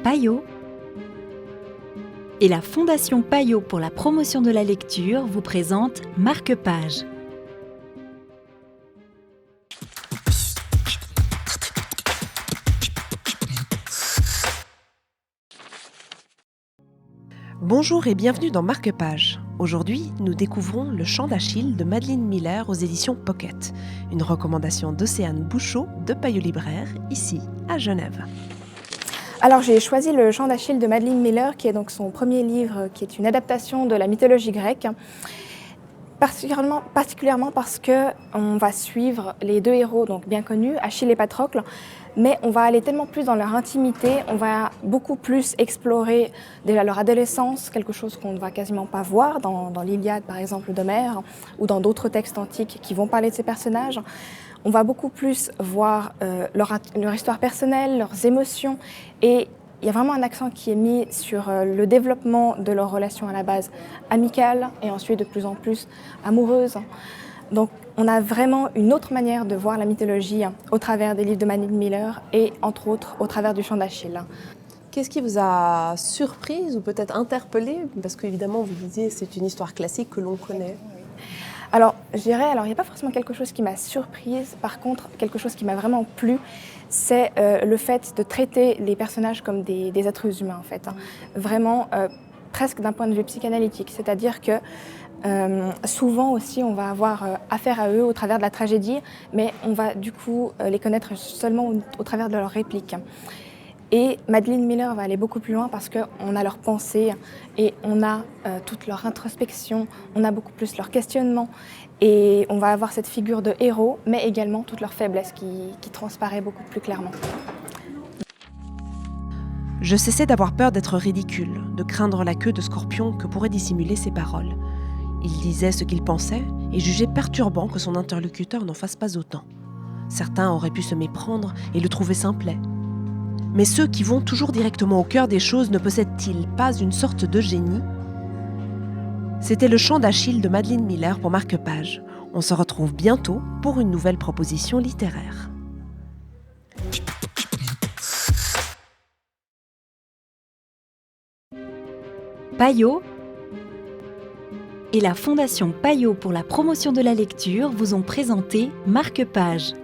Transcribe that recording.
Payot et la Fondation Payot pour la promotion de la lecture vous présente Marque-Page. Bonjour et bienvenue dans Marque-Page. Aujourd'hui, nous découvrons Le Chant d'Achille de Madeleine Miller aux éditions Pocket, une recommandation d'Océane Bouchot de Payot Libraire, ici à Genève. Alors j'ai choisi Le Chant d'Achille de Madeleine Miller, qui est donc son premier livre, qui est une adaptation de la mythologie grecque, particulièrement parce qu'on va suivre les deux héros donc bien connus, Achille et Patrocle, mais on va aller tellement plus dans leur intimité, on va beaucoup plus explorer déjà leur adolescence, quelque chose qu'on ne va quasiment pas voir dans l'Iliade par exemple d'Homère, ou dans d'autres textes antiques qui vont parler de ces personnages. On va beaucoup plus voir leur histoire personnelle, leurs émotions, et il y a vraiment un accent qui est mis sur le développement de leur relation à la base amicale et ensuite de plus en plus amoureuse. Donc on a vraiment une autre manière de voir la mythologie au travers des livres de Madeleine Miller et entre autres au travers du Chant d'Achille. Qu'est-ce qui vous a surprise ou peut-être interpellé? Parce qu'évidemment, vous disiez c'est une histoire classique que l'on connaît. Alors, je dirais, il n'y a pas forcément quelque chose qui m'a surprise. Par contre, quelque chose qui m'a vraiment plu, c'est le fait de traiter les personnages comme des êtres humains, en fait. Vraiment, presque d'un point de vue psychanalytique. C'est-à-dire que souvent aussi, on va avoir affaire à eux au travers de la tragédie, mais on va du coup les connaître seulement au travers de leurs répliques. Et Madeleine Miller va aller beaucoup plus loin parce qu'on a leurs pensées et on a toute leur introspection, on a beaucoup plus leur questionnement et on va avoir cette figure de héros, mais également toute leur faiblesse qui transparaît beaucoup plus clairement. Je cessais d'avoir peur d'être ridicule, de craindre la queue de scorpion que pourraient dissimuler ses paroles. Il disait ce qu'il pensait et jugeait perturbant que son interlocuteur n'en fasse pas autant. Certains auraient pu se méprendre et le trouver simplet. Mais ceux qui vont toujours directement au cœur des choses ne possèdent-ils pas une sorte de génie? C'était Le Chant d'Achille de Madeleine Miller pour Marque-Page. On se retrouve bientôt pour une nouvelle proposition littéraire. Payot et la Fondation Payot pour la promotion de la lecture vous ont présenté Marque-Page.